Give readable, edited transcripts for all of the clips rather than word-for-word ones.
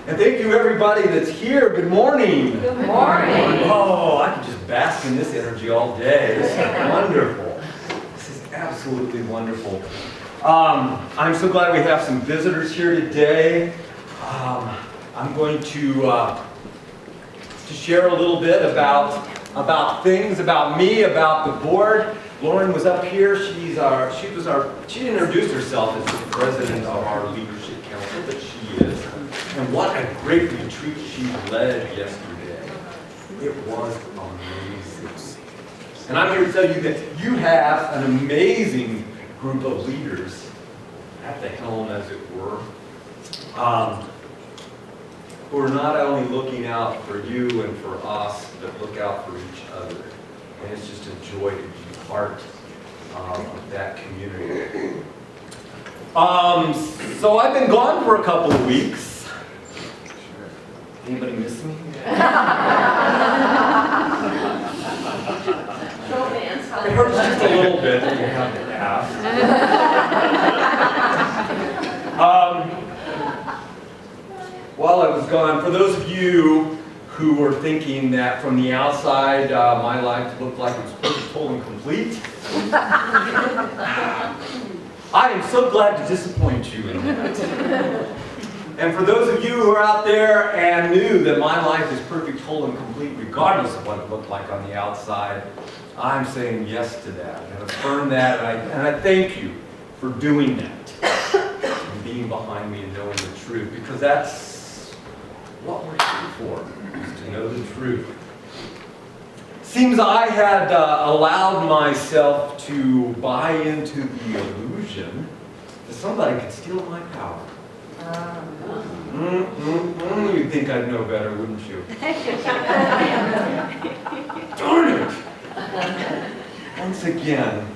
And thank you everybody that's here. Good morning. Good morning. Oh, I can just bask in this energy all day. This is wonderful. This is absolutely wonderful. I'm so glad we have some visitors here today. I'm going to share a little bit about things, about me, about the board. Lauren was up here. She introduced herself as the president of our leadership council, but she is. And what a great retreat she led yesterday. It was amazing. And I'm here to tell you that you have an amazing group of leaders at the helm, as it were, who are not only looking out for you and for us, but look out for each other. And it's just a joy to be part of that community. So I've been gone for a couple of weeks. Anybody miss me? It hurts just a little bit when you have to ask. While I was gone, for those of you who were thinking that from the outside my life looked like it was perfect, whole, and complete, I am so glad to disappoint you in that. And for those of you who are out there and knew that my life is perfect, whole, and complete, regardless of what it looked like on the outside, I'm saying yes to that and affirm that, and I thank you for doing that and being behind me and knowing the truth, because that's what we're here for, is to know the truth. Seems I had allowed myself to buy into the illusion that somebody could steal my power. You'd think I'd know better, wouldn't you? Darn it! Once again.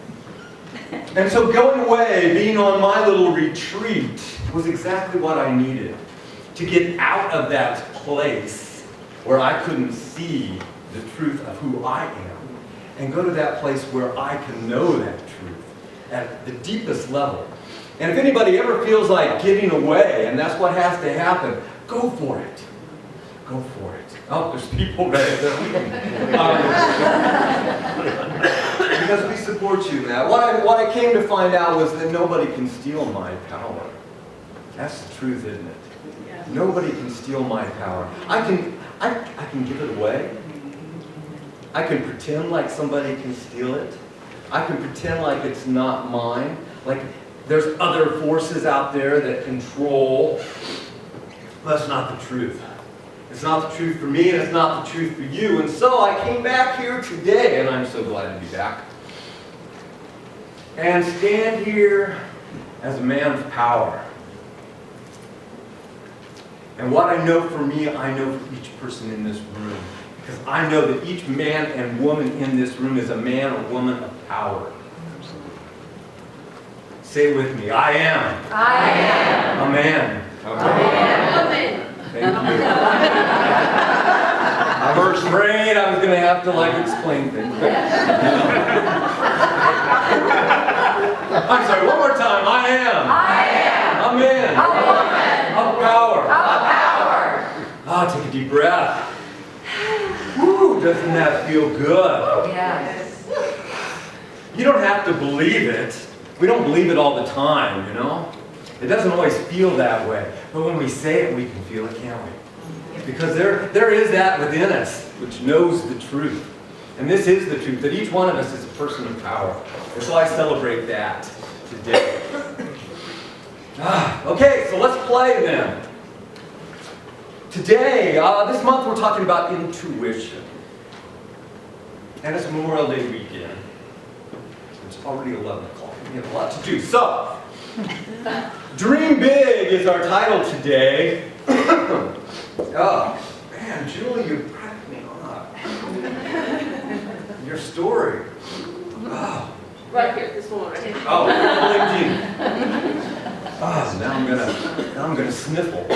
And so going away, being on my little retreat, was exactly what I needed. To get out of that place where I couldn't see the truth of who I am, and go to that place where I can know that truth at the deepest level. And if anybody ever feels like giving away, and that's what has to happen, go for it. Go for it. Oh, there's people right there. Because we support you in that. What I came to find out was that nobody can steal my power. That's the truth, isn't it? Yeah. Nobody can steal my power. I can give it away. I can pretend like somebody can steal it. I can pretend like it's not mine. Like there's other forces out there that control. That's not the truth. It's not the truth for me, and it's not the truth for you. And so I came back here today, and I'm so glad to be back, and stand here as a man of power. And what I know for me, I know for each person in this room. Because I know that each man and woman in this room is a man or woman of power. Say it with me. I am. I am. A man. Okay. I am a man. Thank you. I was afraid I was going to have to explain things. I'm sorry, one more time. I am. I am. A man. A woman. Of power. Of power. Take a deep breath. Woo, doesn't that feel good? Yes. You don't have to believe it. We don't believe it all the time, you know? It doesn't always feel that way. But when we say it, we can feel it, can't we? Because there is that within us which knows the truth. And this is the truth, that each one of us is a person of power. And so I celebrate that today. Okay, so let's play then. Today, this month, we're talking about intuition. And it's Memorial Day weekend. It's already 11 o'clock. We have a lot to do. So, Dream Big is our title today. Oh, man, Julie, you cracked me up. Your story. Oh. Right here, this one right here. Oh, now I'm gonna sniffle.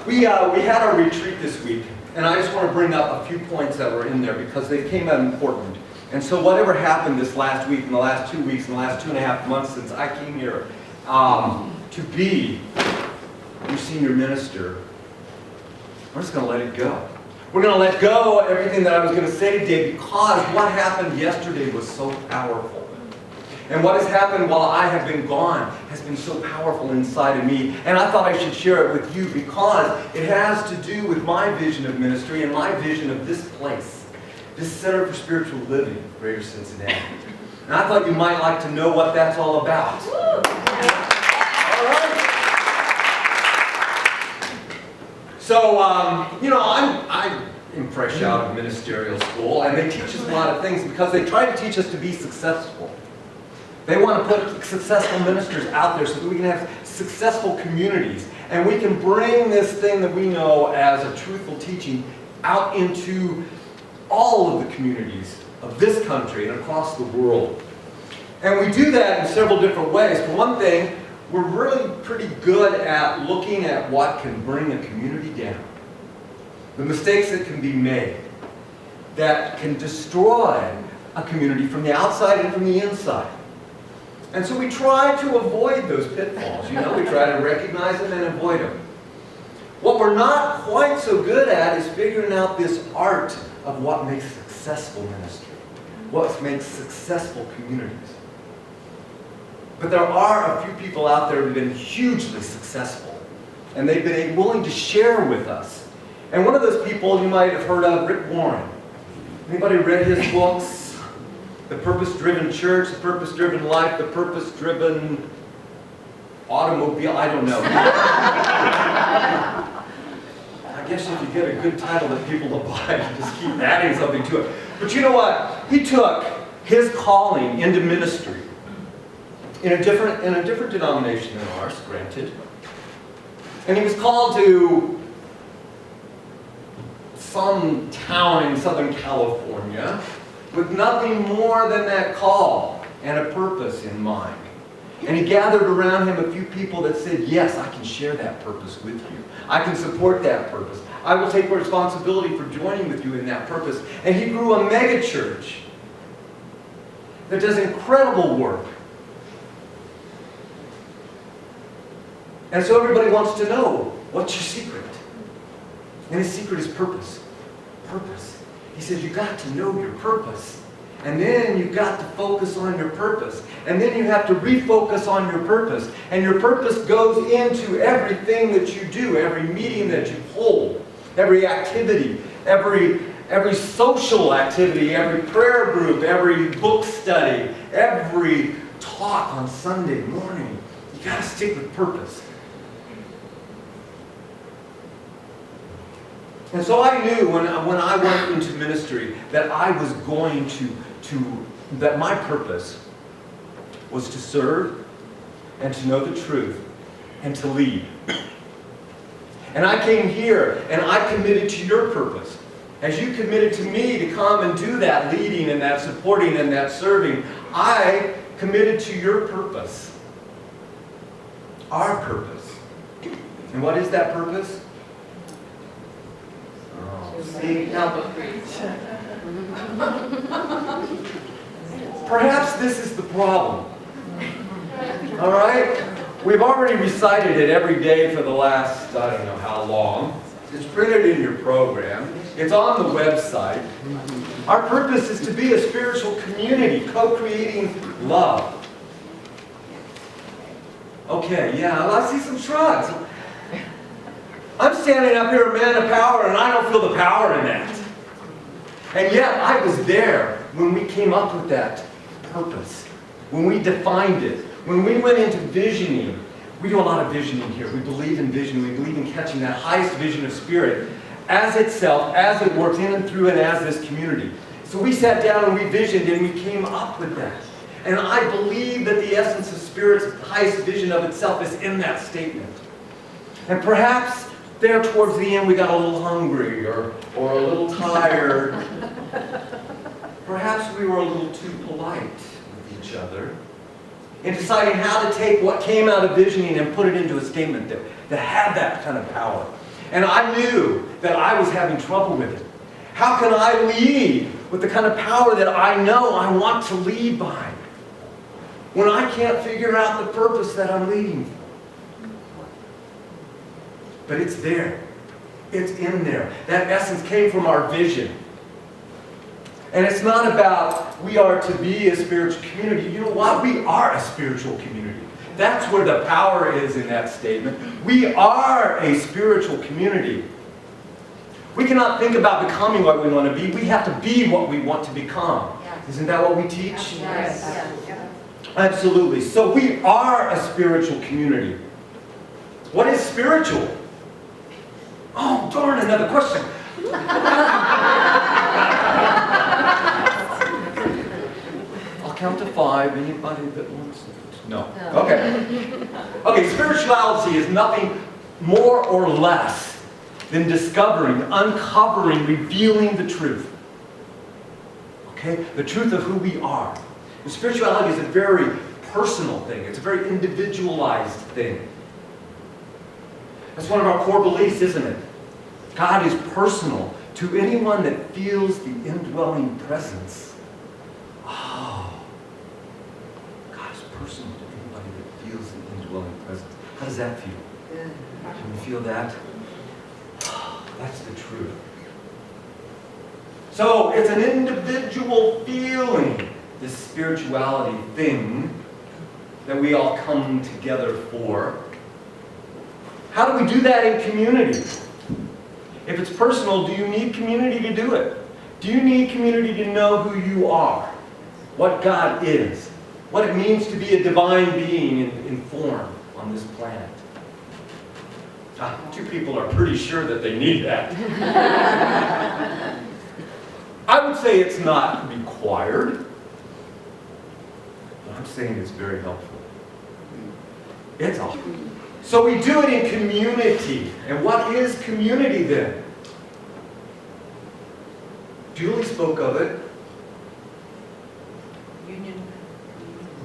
We had our retreat this week, and I just want to bring up a few points that were in there because they came out important. And so whatever happened this last week, in the last 2 weeks, in the last 2.5 months since I came here to be your senior minister, we're just going to let it go. We're going to let go of everything that I was going to say today because what happened yesterday was so powerful. And what has happened while I have been gone has been so powerful inside of me. And I thought I should share it with you because it has to do with my vision of ministry and my vision of this place, this Center for Spiritual Living, Greater Cincinnati. And I thought you might like to know what that's all about. All right. So, I'm fresh out of ministerial school, and they teach us a lot of things because they try to teach us to be successful. They want to put successful ministers out there so that we can have successful communities. And we can bring this thing that we know as a truthful teaching out into all of the communities of this country and across the world. And we do that in several different ways. For one thing, we're really pretty good at looking at what can bring a community down. The mistakes that can be made that can destroy a community from the outside and from the inside. And so we try to avoid those pitfalls. We try to recognize them and avoid them. What we're not quite so good at is figuring out this art of what makes successful ministry, what makes successful communities. But there are a few people out there who have been hugely successful, and they've been willing to share with us. And one of those people you might have heard of, Rick Warren. Anybody read his books? The Purpose-Driven Church, The Purpose-Driven Life, The Purpose-Driven Automobile, I don't know. I guess if you get a good title that people will buy, you just keep adding something to it. But you know what? He took his calling into ministry in a different denomination than ours, granted. And he was called to some town in Southern California with nothing more than that call and a purpose in mind. And he gathered around him a few people that said, yes, I can share that purpose with you. I can support that purpose. I will take responsibility for joining with you in that purpose. And he grew a mega church that does incredible work. And so everybody wants to know, what's your secret? And his secret is purpose. Purpose. He says, you've got to know your purpose. And then you've got to focus on your purpose. And then you have to refocus on your purpose. And your purpose goes into everything that you do, every meeting that you hold, every activity, every social activity, every prayer group, every book study, every talk on Sunday morning. You've got to stick with purpose. And so I knew when I went into ministry that I was going that my purpose was to serve and to know the truth and to lead. And I came here and I committed to your purpose. As you committed to me to come and do that leading and that supporting and that serving, I committed to your purpose. Our purpose. And what is that purpose? See, now, perhaps this is the problem. All right? We've already recited it every day for the last, I don't know how long. It's printed in your program. It's on the website. Our purpose is to be a spiritual community, co-creating love. Okay, yeah, well, I see some shrugs. I'm standing up here, a man of power, and I don't feel the power in that. And yet, I was there when we came up with that purpose, when we defined it, when we went into visioning. We do a lot of visioning here. We believe in vision. We believe in catching that highest vision of spirit as itself, as it works in and through and as this community. So we sat down and we visioned and we came up with that. And I believe that the essence of spirit's highest vision of itself is in that statement. And perhaps there towards the end we got a little hungry or a little tired. Perhaps we were a little too polite with each other in deciding how to take what came out of visioning and put it into a statement that had that kind of power. And I knew that I was having trouble with it. How can I lead with the kind of power that I know I want to lead by when I can't figure out the purpose that I'm leading for? but it's there. It's in there. That essence came from our vision. And it's not about we are to be a spiritual community. You know what? We are a spiritual community. That's where the power is in that statement. We are a spiritual community. We cannot think about becoming what we want to be. We have to be what we want to become. Yes. Isn't that what we teach? Yes. Absolutely. So we are a spiritual community. What is spiritual? Oh, darn, another question. I'll count to 5. Anybody that wants to? No. Okay. Okay, spirituality is nothing more or less than discovering, uncovering, revealing the truth. Okay? The truth of who we are. And spirituality is a very personal thing. It's a very individualized thing. That's one of our core beliefs, isn't it? God is personal to anyone that feels the indwelling presence. Oh, God is personal to anybody that feels the indwelling presence. How does that feel? Can you feel that? That's the truth. So it's an individual feeling, this spirituality thing that we all come together for. How do we do that in community? If it's personal, do you need community to do it? Do you need community to know who you are? What God is? What it means to be a divine being in form on this planet? Two people are pretty sure that they need that. I would say it's not required, but I'm saying it's very helpful. It's awesome. So we do it in community. And what is community then? Julie spoke of it.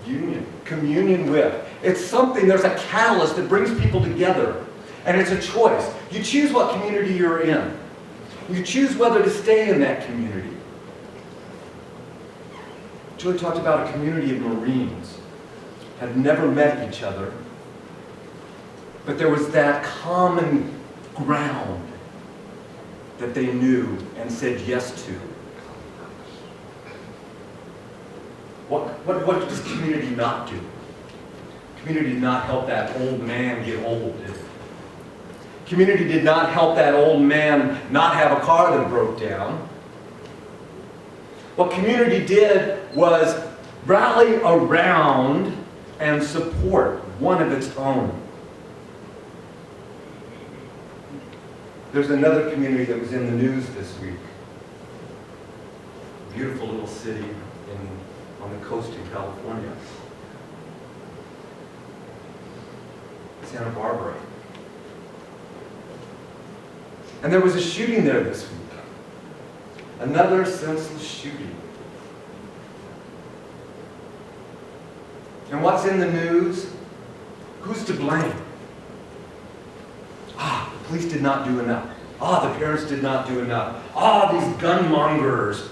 Union. Communion with. It's something, there's a catalyst that brings people together. And it's a choice. You choose what community you're in. You choose whether to stay in that community. Julie talked about a community of Marines. Had never met each other. But there was that common ground that they knew and said yes to. What does community not do? Community did not help that old man get old, did it? Community did not help that old man not have a car that broke down. What community did was rally around and support one of its own. There's another community that was in the news this week. A beautiful little city on the coast in California. Santa Barbara. And there was a shooting there this week. Another senseless shooting. And what's in the news? Who's to blame? The police did not do enough. The parents did not do enough. These gun mongers.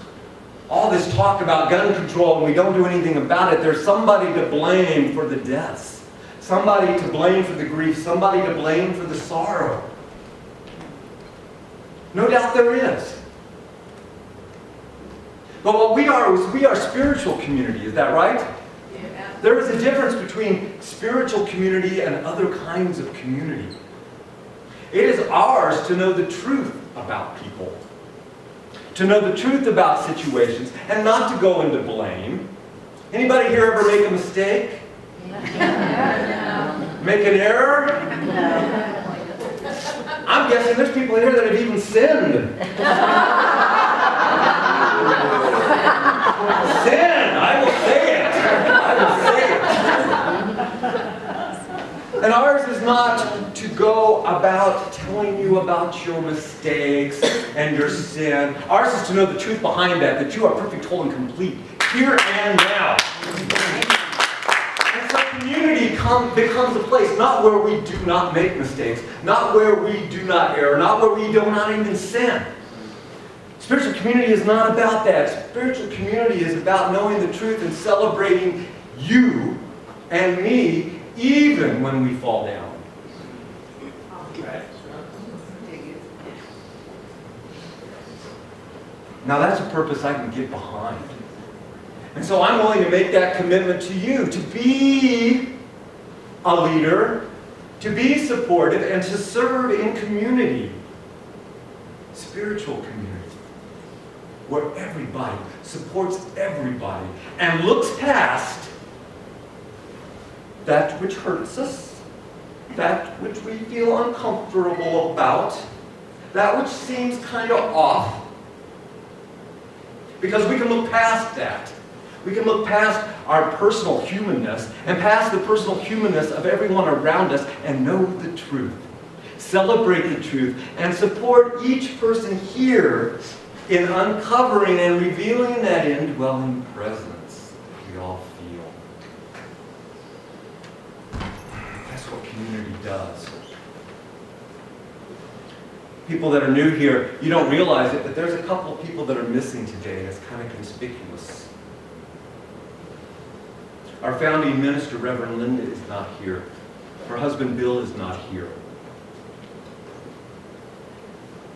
All this talk about gun control and we don't do anything about it. There's somebody to blame for the deaths. Somebody to blame for the grief. Somebody to blame for the sorrow. No doubt there is. But what we are is we are spiritual community. Is that right? Yeah. There is a difference between spiritual community and other kinds of community. It is ours to know the truth about people, to know the truth about situations, and not to go into blame. Anybody here ever make a mistake? No. Make an error? No. I'm guessing there's people here that have even sinned. Sin! I will say it. I will say it. And ours is not to go about telling you about your mistakes and your sin. Ours is to know the truth behind that you are perfect, whole, and complete, here and now. And so community becomes a place not where we do not make mistakes, not where we do not err, not where we do not even sin. Spiritual community is not about that. Spiritual community is about knowing the truth and celebrating you and me even when we fall down. Now that's a purpose I can get behind. And so I'm willing to make that commitment to you, to be a leader, to be supportive, and to serve in community, spiritual community, where everybody supports everybody and looks past that which hurts us, that which we feel uncomfortable about, that which seems kind of off, because we can look past that. We can look past our personal humanness and past the personal humanness of everyone around us and know the truth. Celebrate the truth and support each person here in uncovering and revealing that indwelling presence we all feel. That's what community does. People that are new here, you don't realize it, but there's a couple of people that are missing today, and it's kind of conspicuous. Our founding minister, Reverend Linda, is not here. Her husband, Bill, is not here.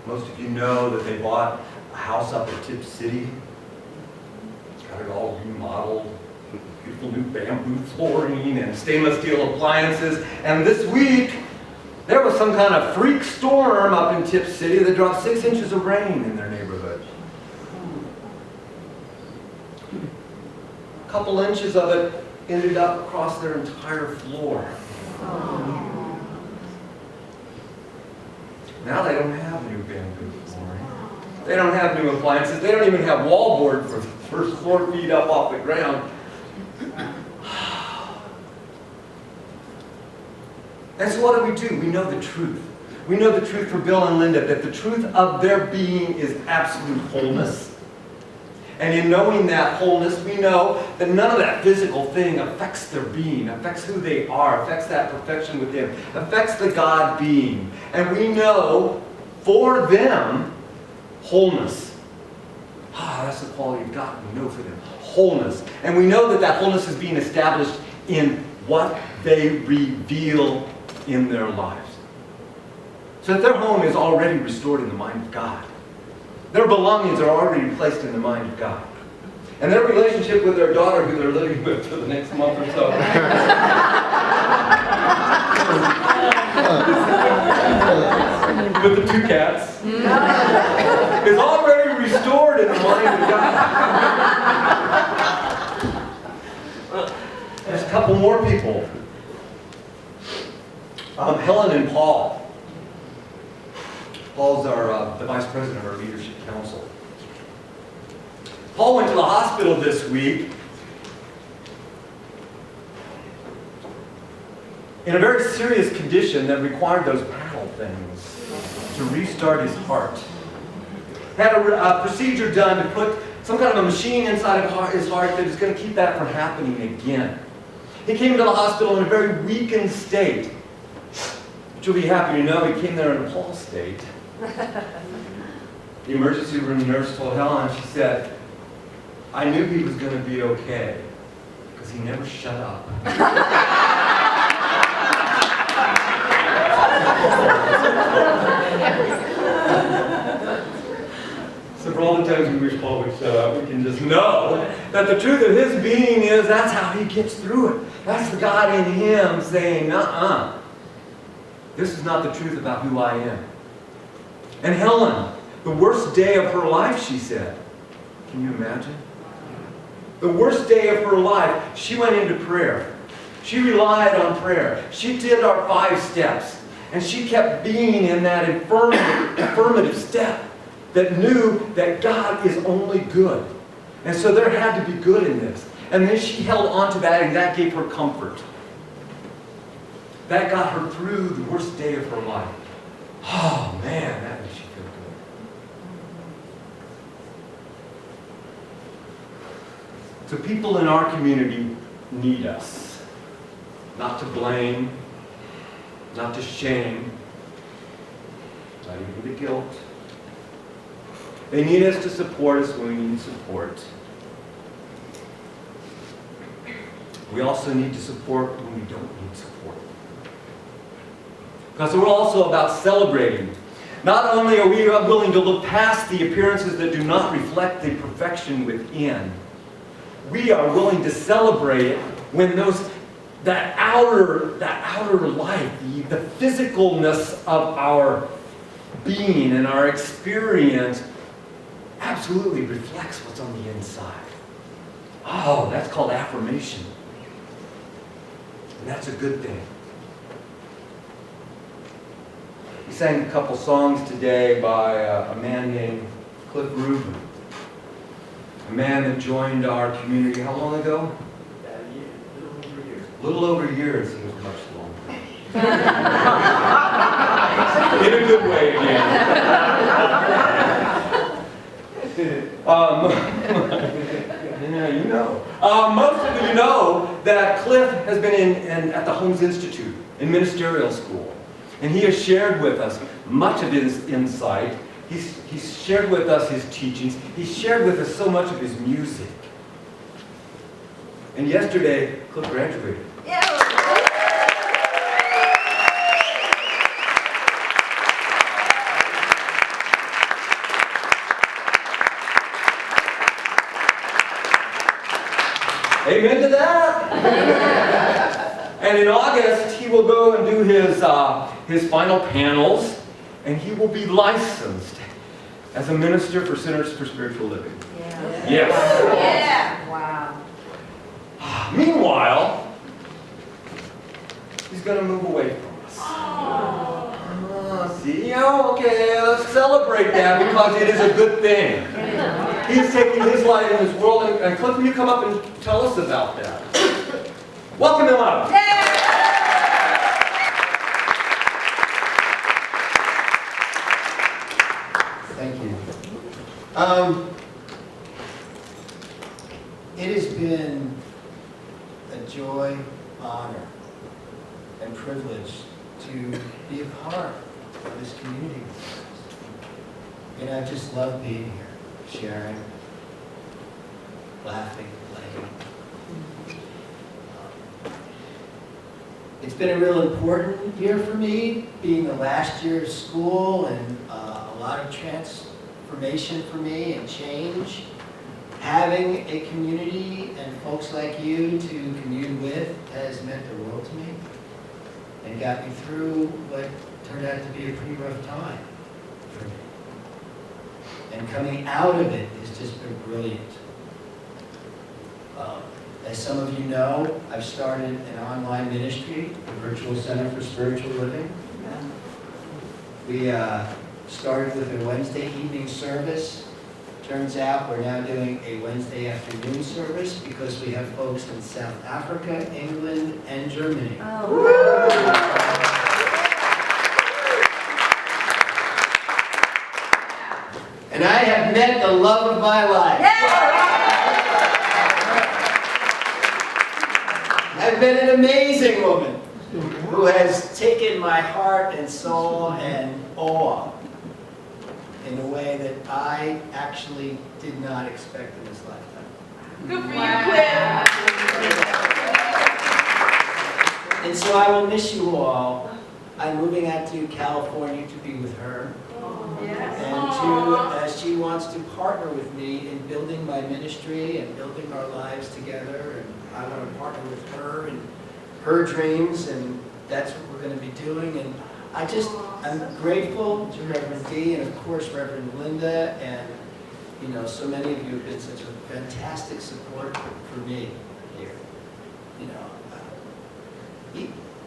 Most of you know that they bought a house up at Tip City. Got it all remodeled. Beautiful new bamboo flooring and stainless steel appliances. And this week, there was some kind of freak storm up in Tip City that dropped 6 inches of rain in their neighborhood. A couple inches of it ended up across their entire floor. Now they don't have new bamboo flooring. They don't have new appliances. They don't even have wallboard for the first 4 feet up off the ground. And so what do? We know the truth. We know the truth for Bill and Linda, that the truth of their being is absolute wholeness. And in knowing that wholeness, we know that none of that physical thing affects their being, affects who they are, affects that perfection within, affects the God being. And we know for them, wholeness. That's the quality of God we know for them. Wholeness. And we know that that wholeness is being established in what they reveal in their lives. So that their home is already restored in the mind of God. Their belongings are already placed in the mind of God. And their relationship with their daughter, who they're living with for the next month or so, with the 2 cats, is already restored in the mind of God. There's a couple more people. Helen and Paul. Paul's the vice president of our leadership council. Paul went to the hospital this week in a very serious condition that required those paddle things to restart his heart. Had a procedure done to put some kind of a machine inside of his heart that is going to keep that from happening again. He came to the hospital in a very weakened state. But you'll be happy to know he came there in a Paul state. The emergency room nurse told Helen, she said, I knew he was going to be okay, because he never shut up. So for all the times we wish Paul would shut up, we can just know that the truth of his being is that's how he gets through it. That's the God in him saying, this is not the truth about who I am. And Helen, the worst day of her life, she said. Can you imagine? The worst day of her life, she went into prayer. She relied on prayer. She did our 5 steps. And she kept being in that affirmative step that knew that God is only good. And so there had to be good in this. And then she held on to that, and that gave her comfort. That got her through the worst day of her life. Oh, man, that makes you feel good. So people in our community need us. Not to blame, not to shame, not even to guilt. They need us to support us when we need support. We also need to support when we don't need support. Because we're also about celebrating. Not only are we willing to look past the appearances that do not reflect the perfection within, we are willing to celebrate when that outer life, the physicalness of our being and our experience absolutely reflects what's on the inside. Oh, that's called affirmation. And that's a good thing. We sang a couple songs today by a man named Cliff Rubin. A man that joined our community how long ago? A little over a year. It seems much longer. In a good way again. Yeah, you know. Most of you know that Cliff has been at the Holmes Institute in ministerial school. And he has shared with us much of his insight. He's shared with us his teachings. He's shared with us so much of his music. And yesterday, Cliff graduated. Amen to that. And in August, he will go and do his final panels, and he will be licensed as a minister for Centers for Spiritual Living. Yeah. Yes. Yeah. Wow. Meanwhile, he's going to move away from us. See, okay, let's celebrate that because it is a good thing. He's taking his light in this world, and Cliff, will you come up and tell us about that? Welcome him up. Thank you. It has been a joy, honor, and privilege to be a part of this community. And I just love being here, sharing, laughing, playing. It's been a real important year for me, being the last year of school, and a lot of transformation for me and change. Having a community and folks like you to commune with has meant the world to me and got me through what turned out to be a pretty rough time for me. And coming out of it has just been brilliant. As some of you know, I've started an online ministry, the Virtual Center for Spiritual Living. We started with a Wednesday evening service. Turns out we're now doing a Wednesday afternoon service because we have folks in South Africa, England, and Germany. And I have met the love of my life. I've met an amazing woman who has taken my heart and soul and awe in a way that I actually did not expect in this lifetime. Good for you, Cliff. And so I will miss you all. I'm moving out to California to be with her. And she wants to partner with me in building my ministry and building our lives together. And I want to partner with her and her dreams, and that's what we're going to be doing. And I'm grateful to Reverend Dee and of course Reverend Linda, and so many of you have been such a fantastic support for me here.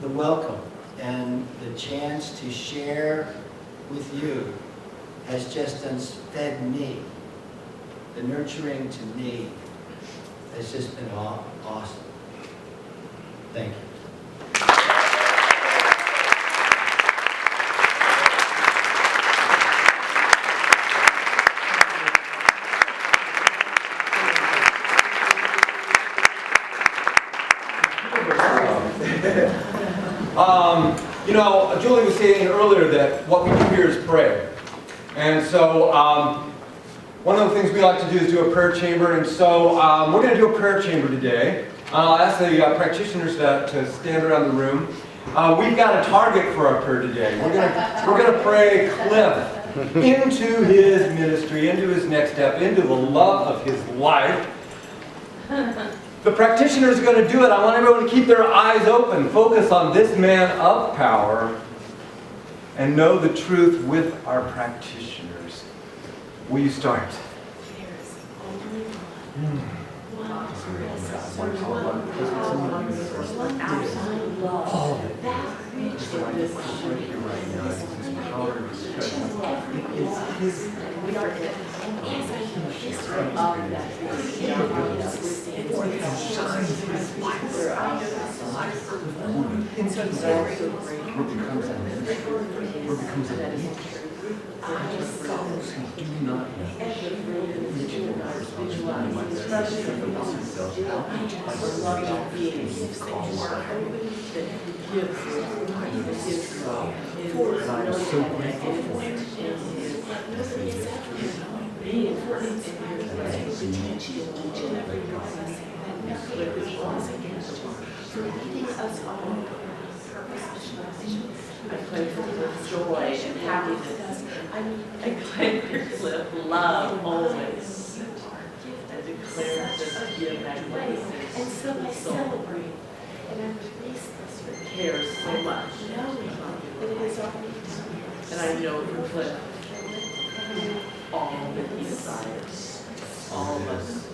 The welcome and the chance to share with you has just fed me. The nurturing to me has just been awesome. Thank you. Julie was saying earlier that what we do here is pray. And so one of the things we like to do is do a prayer chamber. And so we're going to do a prayer chamber today. I'll ask the practitioners to stand around the room. We've got a target for our prayer today. We're gonna pray Cliff into his ministry, into his next step, into the love of his life. The practitioners are going to do it. I want everyone to keep their eyes open, focus on this man of power, and know the truth with our practitioners. Will you start? I pray for joy and happiness. I pray for Cliff love always. I declare this gift magnificent. And so I celebrate and I praise this for cares so much. That it is already done. And I know for Cliff all that he desires. All of us.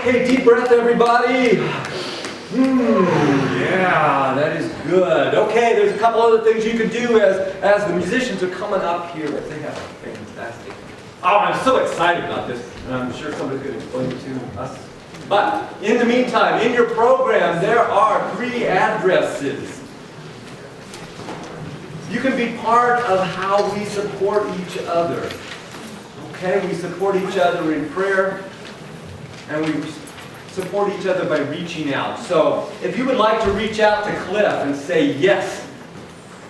Okay, deep breath, everybody. Yeah, that is good. Okay, there's a couple other things you can do as the musicians are coming up here. They have a fantastic. Oh, I'm so excited about this, and I'm sure somebody's going to explain it to us. But in the meantime, in your program, there are 3 addresses. You can be part of how we support each other. Okay, we support each other in prayer, and we support each other by reaching out. So if you would like to reach out to Cliff and say yes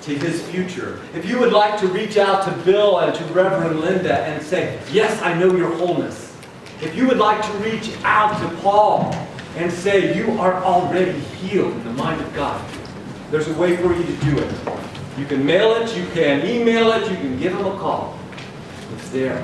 to his future, if you would like to reach out to Bill and to Reverend Linda and say, yes, I know your wholeness. If you would like to reach out to Paul and say, you are already healed in the mind of God, there's a way for you to do it. You can mail it, you can email it, you can give him a call. It's there.